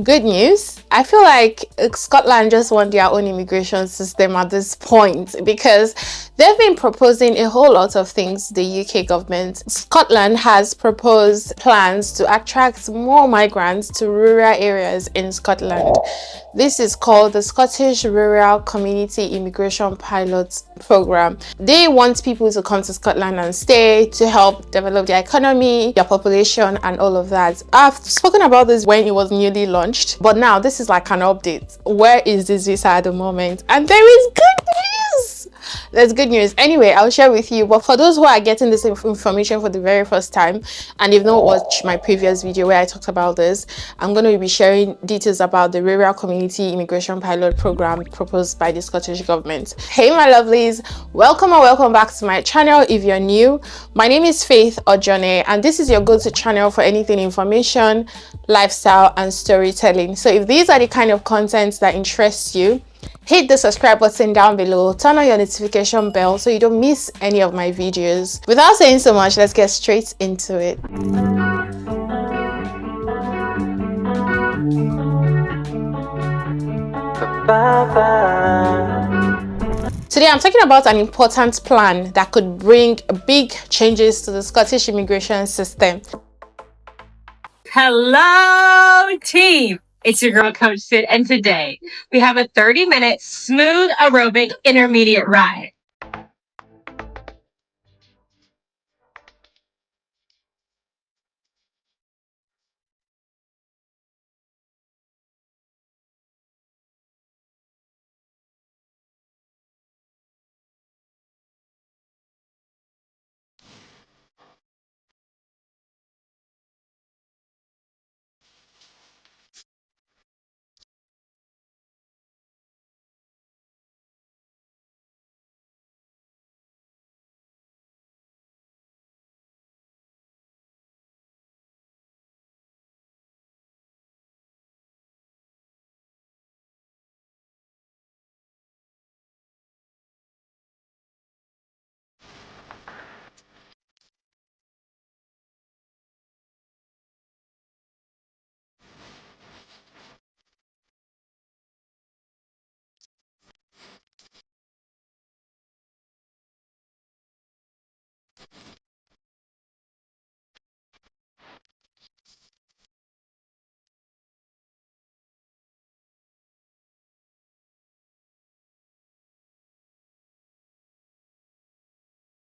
Good news. I feel like Scotland just want their own immigration system at this point because they've been proposing a whole lot of things, the UK government. Scotland has proposed plans to attract more migrants to rural areas in Scotland. This is called the Scottish Rural Community Immigration Pilot Program. They want people to come to Scotland and stay to help develop their economy, their population, and all of that. I've spoken about this when it was newly launched, but now this is like an update. Where is this visa at the moment? And there is good news. There's good news. Anyway, I'll share with you. But for those who are getting this information for the very first time and you've not watched my previous video where I talked about this, I'm going to be sharing details about the Rural Community Immigration Pilot Program proposed by the Scottish Government. Hey my lovelies, welcome and welcome back to my channel. If you're new, my name is Faith Ojone and this is your go-to channel for anything information, lifestyle and storytelling. So if these are the kind of contents that interest you, hit the subscribe button down below, turn on your notification bell so you don't miss any of my videos. Without saying so much, let's get straight into it. Today I'm talking about an important plan that could bring big changes to the Scottish immigration system. Hello, team. It's your girl, Coach Sid, and today we have a 30-minute smooth aerobic intermediate ride.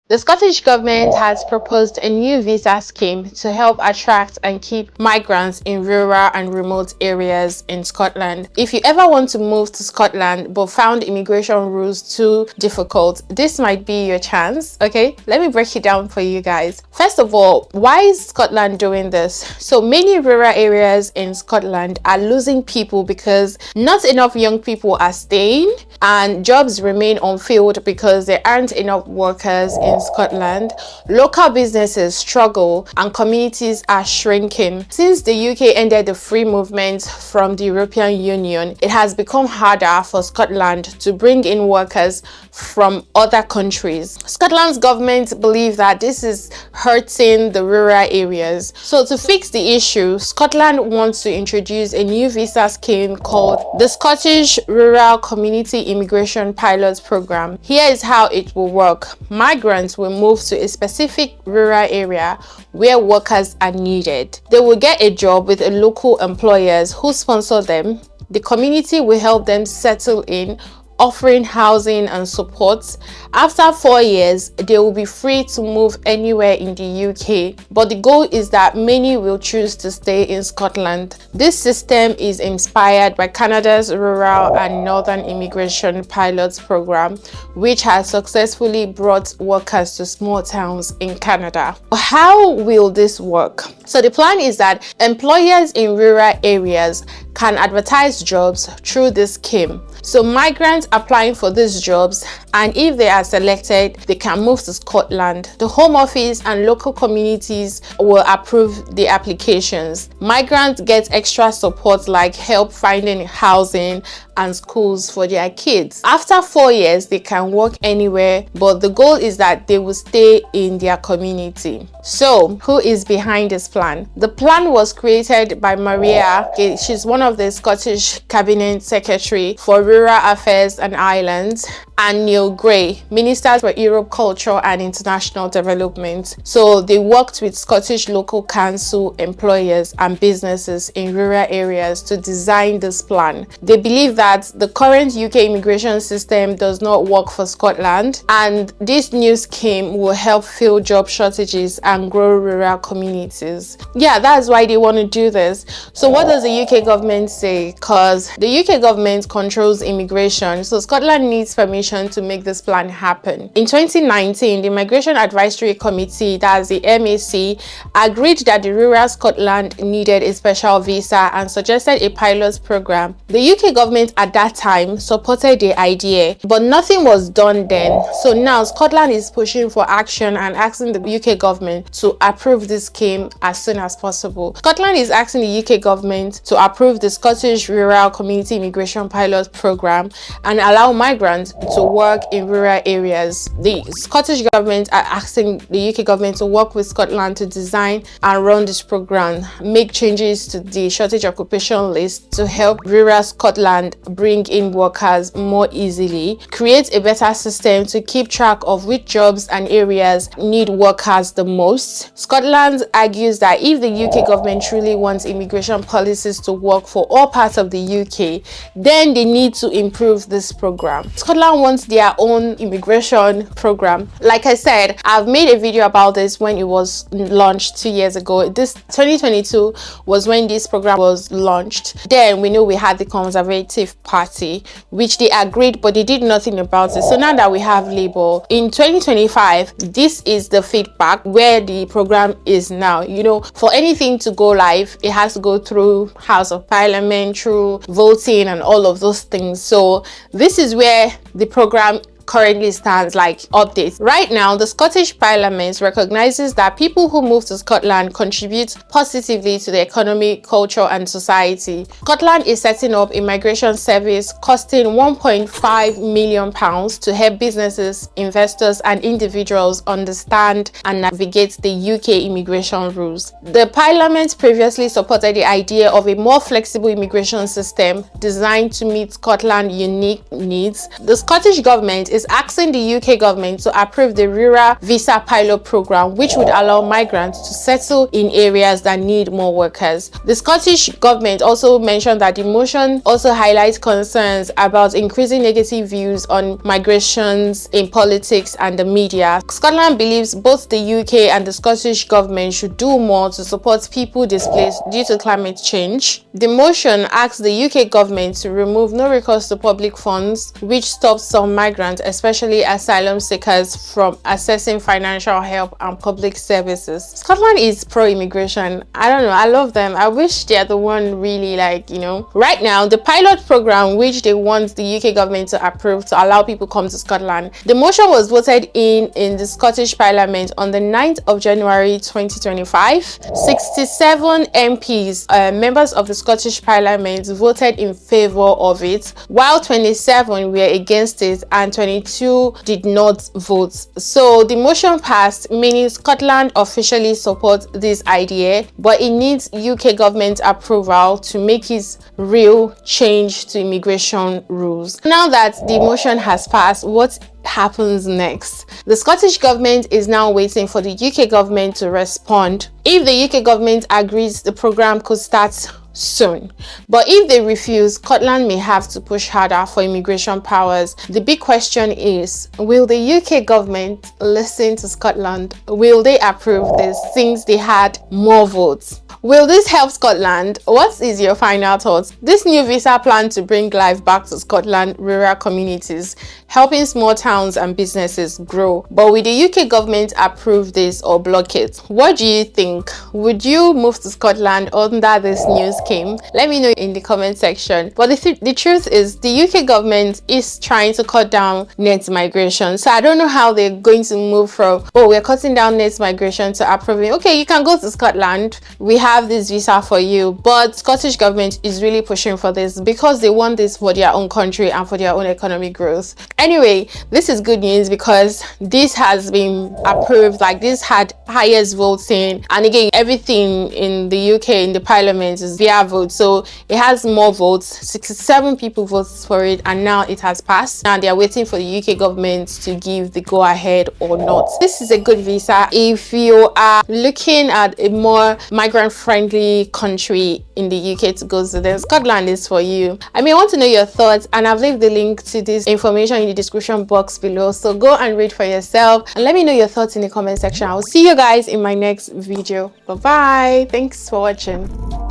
The Scottish Government has proposed a new visa scheme to help attract and keep migrants in rural and remote areas in Scotland. If you ever want to move to Scotland but found immigration rules too difficult, this might be your chance, okay? Let me break it down for you guys. First of all, why is Scotland doing this? So many rural areas in Scotland are losing people because not enough young people are staying and jobs remain unfilled because there aren't enough workers in Scotland. Local businesses struggle and communities are shrinking. Since the UK ended the free movement from the European Union, it has become harder for Scotland to bring in workers from other countries. Scotland's government believe that this is hurting the rural areas. So to fix the issue, Scotland wants to introduce a new visa scheme called the Scottish Rural Community Immigration Pilot Program. Here is how it will work. Migrants will move to a specific rural area where workers are needed. They will get a job with a local employers who sponsor them. The community will help them settle in, offering housing and support. After 4 years, they will be free to move anywhere in the UK, but the goal is that many will choose to stay in Scotland. This system is inspired by Canada's Rural and Northern Immigration Pilots Program, which has successfully brought workers to small towns in Canada. How will this work? So the plan is that employers in rural areas can advertise jobs through this scheme. So migrants applying for these jobs, and if they are selected, they can move to Scotland. The Home Office and local communities will approve the applications. Migrants get extra support like help finding housing and schools for their kids. After 4 years, they can work anywhere, but the goal is that they will stay in their community. So, who is behind this plan? The plan was created by Maria. She's one of the Scottish Cabinet Secretary for Rural Affairs and Islands, and Neil Gray, Minister for Europe, Culture and International Development. So they worked with Scottish local council, employers and businesses in rural areas to design this plan. They believe that the current UK immigration system does not work for Scotland, and this new scheme will help fill job shortages and grow rural communities. Yeah, that's why they want to do this. So what does the UK government say? Because the UK government controls immigration, so Scotland needs permission to make this plan happen. In 2019, the Migration Advisory Committee, that's the MAC, agreed that the rural Scotland needed a special visa and suggested a pilot program. The UK government at that time supported the idea, but nothing was done then. So now Scotland is pushing for action and asking the UK government to approve this scheme as soon as possible. Scotland is asking the UK government to approve the Scottish Rural Community Immigration Pilot Program and allow migrants to work in rural areas. The Scottish government are asking the UK government to work with Scotland to design and run this program, make changes to the shortage occupation list to help rural Scotland bring in workers more easily, create a better system to keep track of which jobs and areas need workers the most. Scotland argues that if the UK government truly wants immigration policies to work for all parts of the UK, then they need to improve this program. Scotland wants their own immigration program. Like I said, I've made a video about this when it was launched 2 years ago. This 2022 was when this program was launched. Then we know we had the Conservative Party, which they agreed, but they did nothing about it. So now that we have Labour in 2025, this is the feedback where the program is now. You know, for anything to go live, it has to go through House of Parliament, through voting and all of those things. So this is where the program currently stands, like updates. Right now, the Scottish Parliament recognizes that people who move to Scotland contribute positively to the economy, culture and society. Scotland is setting up a migration service costing £1.5 million to help businesses, investors and individuals understand and navigate the UK immigration rules. The Parliament previously supported the idea of a more flexible immigration system designed to meet Scotland's unique needs. The Scottish government is asking the UK government to approve the Rural Visa Pilot Program, which would allow migrants to settle in areas that need more workers. The Scottish government also mentioned that the motion also highlights concerns about increasing negative views on migrations in politics and the media. Scotland believes both the UK and the Scottish government should do more to support people displaced due to climate change. The motion asks the UK government to remove no recourse to public funds, which stops some migrants, especially asylum seekers, from accessing financial help and public services. Scotland is pro-immigration. I don't know, I love them. I wish they're the one really, like, you know. Right now, the pilot program which they want the UK government to approve to allow people come to Scotland, the motion was voted in the Scottish Parliament on the 9th of January 2025. 67 MPs, members of the Scottish Parliament, voted in favor of it, while 27 were against it and 22 did not vote. So the motion passed, meaning Scotland officially supports this idea, but it needs UK government approval to make it real change to immigration rules. Now that the motion has passed, what happens next? The Scottish government is now waiting for the UK government to respond. If the UK government agrees, the program could start soon, but if they refuse, Scotland may have to push harder for immigration powers. The big question is, will the UK government listen to Scotland? Will they approve this since they had more votes? Will this help Scotland? What is your final thoughts? This new visa plan to bring life back to Scotland rural communities, helping small towns and businesses grow. But will the UK government approve this or block it? What do you think? Would you move to Scotland under this new scheme? Let me know in the comment section. But the truth is, the UK government is trying to cut down net migration. So I don't know how they're going to move from, oh, we're cutting down net migration, to approving, okay, you can go to Scotland, we have this visa for you. But Scottish government is really pushing for this because they want this for their own country and for their own economic growth. Anyway, this is good news because this has been approved. Like, this had highest voting, and again, everything in the UK in the parliament is via vote, so it has more votes. 67 people voted for it, and now it has passed. Now they are waiting for the UK government to give the go ahead or not. This is a good visa if you are looking at a more migrant friendly country in the UK to go to. Then Scotland is for you. I mean, I want to know your thoughts, and I've left the link to this information in the description box below, so go and read for yourself and let me know your thoughts in the comment section. I'll see you guys in my next video. Bye bye. Thanks for watching.